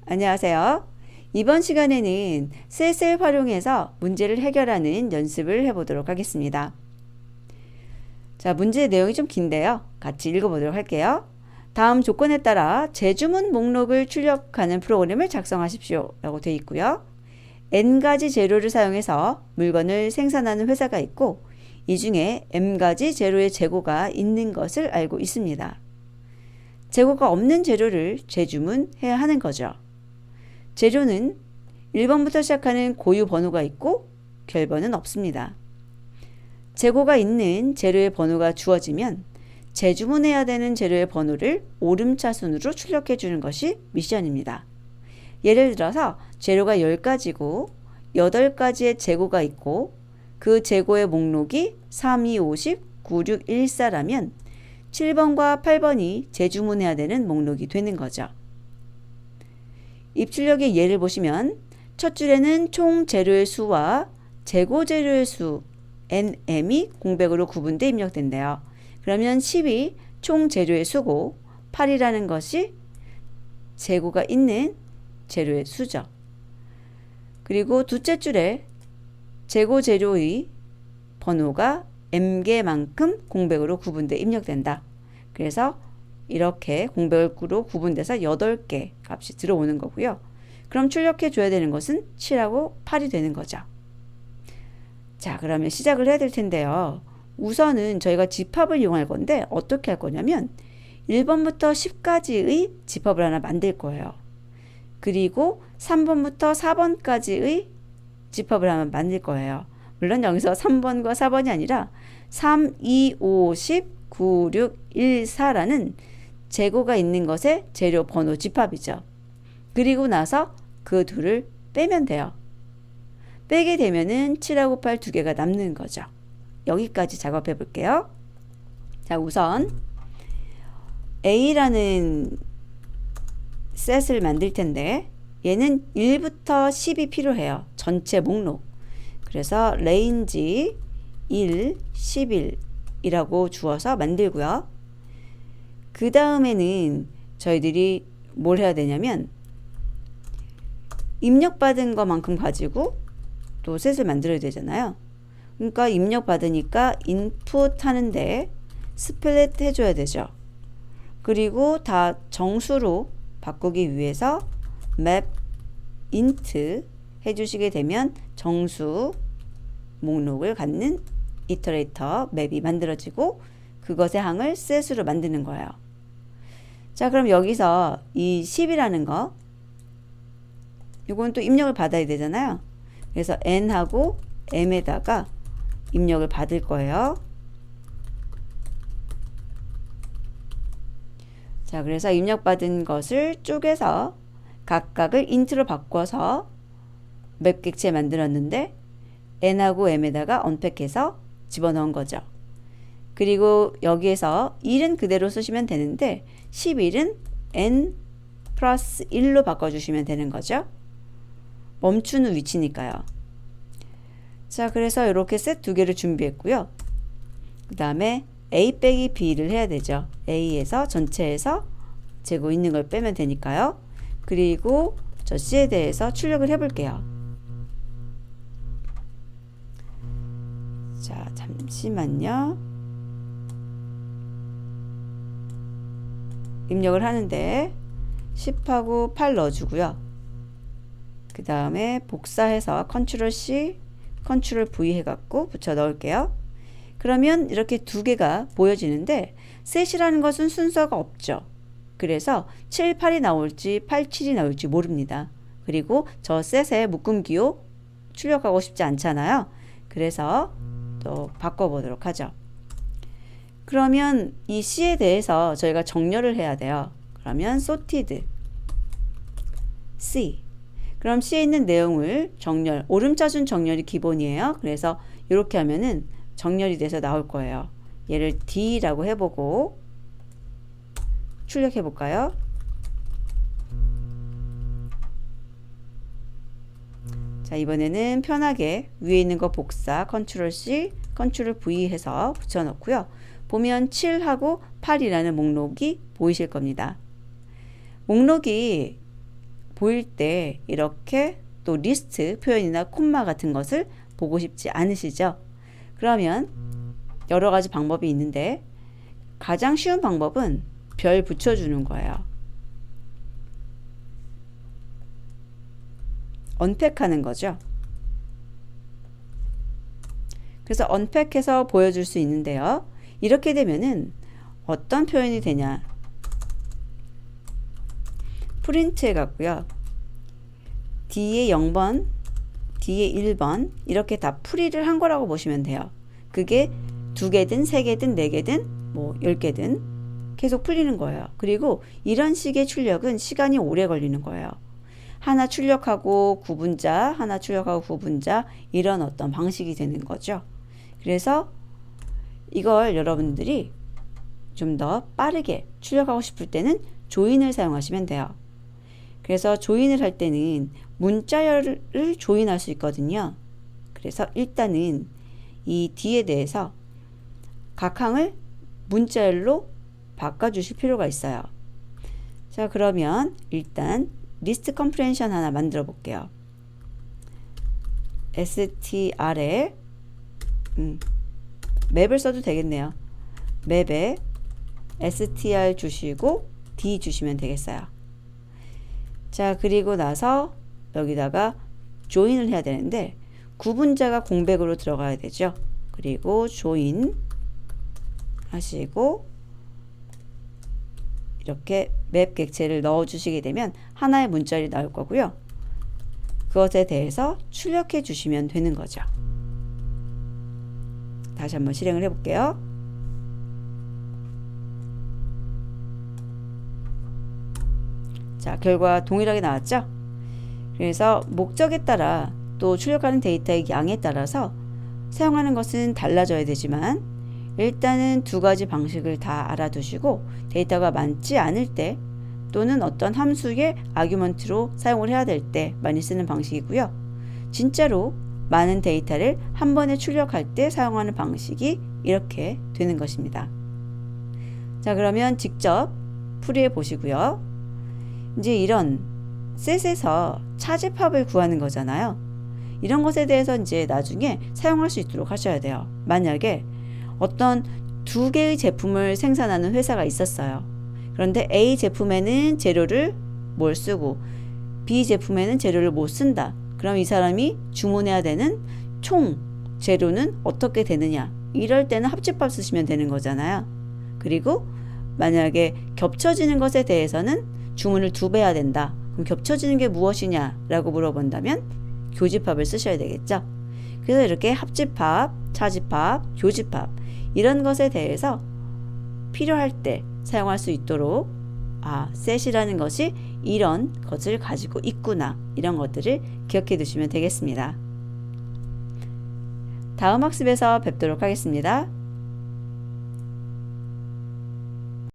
안녕하세요. 이번 시간에는 셋을 활용해서 문제를 해결하는 연습을 해보도록 하겠습니다. 자, 문제 내용이 좀 긴데요. 같이 읽어보도록 할게요. 다음 조건에 따라 제주문 목록을 출력하는 프로그램을 작성하십시오 라고 되어 있고요. N가지 재료를 사용해서 물건을 생산하는 회사가 있고 이 중에 M가지 재료의 재고가 있는 것을 알고 있습니다. 재고가 없는 재료를 재주문해야 하는 거죠. 재료는 1번부터 시작하는 고유 번호가 있고 결번은 없습니다. 재고가 있는 재료의 번호가 주어지면 재주문해야 되는 재료의 번호를 오름차순으로 출력해 주는 것이 미션입니다. 예를 들어서 재료가 10가지고 8가지의 재고가 있고 그 재고의 목록이 3, 2, 50, 9, 6, 1, 4라면 7번과 8번이 재주문해야 되는 목록이 되는 거죠. 입출력의 예를 보시면 첫 줄에는 총 재료의 수와 재고 재료의 수 NM이 공백으로 구분돼 입력된대요. 그러면 10이 총 재료의 수고 8이라는 것이 재고가 있는 재료의 수죠. 그리고 둘째 줄에 재고 재료의 번호가 M개만큼 공백으로 구분돼 입력된다. 그래서 이렇게 공백으로 구분돼서 8개 값이 들어오는 거고요. 그럼 출력해 줘야 되는 것은 7하고 8이 되는 거죠. 자, 그러면 시작을 해야 될 텐데요. 우선은 저희가 집합을 이용할 건데 어떻게 할 거냐면 1번부터 10까지의 집합을 하나 만들 거예요. 그리고 3번부터 4번까지의 집합을 하나 만들 거예요. 물론 여기서 3번과 4번이 아니라 3, 2, 5, 10, 9, 6, 1, 4라는 재고가 있는 것의 재료 번호 집합이죠. 그리고 나서 그 둘을 빼면 돼요. 빼게 되면은 7하고 8 두 개가 남는 거죠. 여기까지 작업해 볼게요. 자, 우선 A라는 셋을 만들 텐데 얘는 1부터 10이 필요해요. 전체 목록. 그래서 range 1, 11이라고 주어서 만들고요. 그 다음에는 저희들이 뭘 해야 되냐면 입력받은 것만큼 가지고 또 셋을 만들어야 되잖아요. 그러니까 입력받으니까 input 하는데 스플릿 해줘야 되죠. 그리고 다 정수로 바꾸기 위해서 map int 해주시게 되면 정수 목록을 갖는 이터레이터 맵이 만들어지고 그것의 항을 셋으로 만드는 거예요. 자, 그럼 여기서 이 10이라는 거 이건 또 입력을 받아야 되잖아요. 그래서 n하고 m에다가 입력을 받을 거예요. 자, 그래서 입력받은 것을 쪼개서 각각을 int로 바꿔서 맵 객체 만들었는데 n하고 m에다가 언팩해서 집어넣은 거죠. 그리고 여기에서 1은 그대로 쓰시면 되는데 11은 n 플러스 1로 바꿔주시면 되는 거죠. 멈추는 위치니까요. 자, 그래서 이렇게 셋 두 개를 준비했고요. 그 다음에 A 빼기 B를 해야 되죠. A에서 전체에서 재고 있는 걸 빼면 되니까요. 그리고 저 C에 대해서 출력을 해볼게요. 자, 잠시만요. 입력을 하는데 10하고 8 넣어주고요. 그 다음에 복사해서 컨트롤 C, 컨트롤 V 해갖고 붙여 넣을게요. 그러면 이렇게 두 개가 보여지는데 셋이라는 것은 순서가 없죠. 그래서 7, 8이 나올지 8, 7이 나올지 모릅니다. 그리고 저 셋의 묶음 기호 출력하고 싶지 않잖아요. 그래서 또 바꿔보도록 하죠. 그러면 이 C에 대해서 저희가 정렬을 해야 돼요. 그러면 sorted C. 그럼 C에 있는 내용을 정렬, 오름차순 정렬이 기본이에요. 그래서 이렇게 하면은 정렬이 돼서 나올 거예요. 얘를 D라고 해보고 출력해 볼까요? 자, 이번에는 편하게 위에 있는 거 복사, 컨트롤 C, 컨트롤 V 해서 붙여넣고요. 보면 7하고 8이라는 목록이 보이실 겁니다. 목록이 보일 때 이렇게 또 리스트 표현이나 콤마 같은 것을 보고 싶지 않으시죠? 그러면 여러 가지 방법이 있는데 가장 쉬운 방법은 별 붙여주는 거예요. 언팩하는 거죠. 그래서 언팩해서 보여줄 수 있는데요. 이렇게 되면은 어떤 표현이 되냐. 프린트해 갖고요. D에 0번, D에 1번 이렇게 다 풀이를 한 거라고 보시면 돼요. 그게 2개든 3개든 4개든 뭐 10개든 계속 풀리는 거예요. 그리고 이런 식의 출력은 시간이 오래 걸리는 거예요. 하나 출력하고 구분자, 하나 출력하고 구분자 이런 어떤 방식이 되는 거죠. 그래서 이걸 여러분들이 좀 더 빠르게 출력하고 싶을 때는 조인을 사용하시면 돼요. 그래서 조인을 할 때는 문자열을 조인할 수 있거든요. 그래서 일단은 이 D에 대해서 각 항을 문자열로 바꿔주실 필요가 있어요. 자, 그러면 일단 리스트 컴프레hension 하나 만들어 볼게요. str에 맵을 써도 되겠네요. 맵에 str 주시고 d 주시면 되겠어요. 자, 그리고 나서 여기다가 조인을 해야 되는데 구분자가 공백으로 들어가야 되죠. 그리고 조인 하시고 이렇게 맵 객체를 넣어 주시게 되면 하나의 문자열이 나올 거고요. 그것에 대해서 출력해 주시면 되는 거죠. 다시 한번 실행을 해 볼게요. 자, 결과 동일하게 나왔죠? 그래서 목적에 따라 또 출력하는 데이터의 양에 따라서 사용하는 것은 달라져야 되지만 일단은 두 가지 방식을 다 알아두시고 데이터가 많지 않을 때 또는 어떤 함수의 아규먼트로 사용을 해야 될 때 많이 쓰는 방식이고요. 진짜로 많은 데이터를 한 번에 출력할 때 사용하는 방식이 이렇게 되는 것입니다. 자, 그러면 직접 풀이해 보시고요. 이제 이런 셋에서 차집합을 구하는 거잖아요. 이런 것에 대해서 이제 나중에 사용할 수 있도록 하셔야 돼요. 만약에 어떤 두 개의 제품을 생산하는 회사가 있었어요. 그런데 A 제품에는 재료를 뭘 쓰고 B 제품에는 재료를 못 쓴다. 그럼 이 사람이 주문해야 되는 총 재료는 어떻게 되느냐. 이럴 때는 합집합 쓰시면 되는 거잖아요. 그리고 만약에 겹쳐지는 것에 대해서는 주문을 2배 해야 된다. 그럼 겹쳐지는 게 무엇이냐 라고 물어본다면 교집합을 쓰셔야 되겠죠. 그래서 이렇게 합집합, 차집합, 교집합 이런 것에 대해서 필요할 때 사용할 수 있도록 셋이라는 것이 이런 것을 가지고 있구나 이런 것들을 기억해 두시면 되겠습니다. 다음 학습에서 뵙도록 하겠습니다.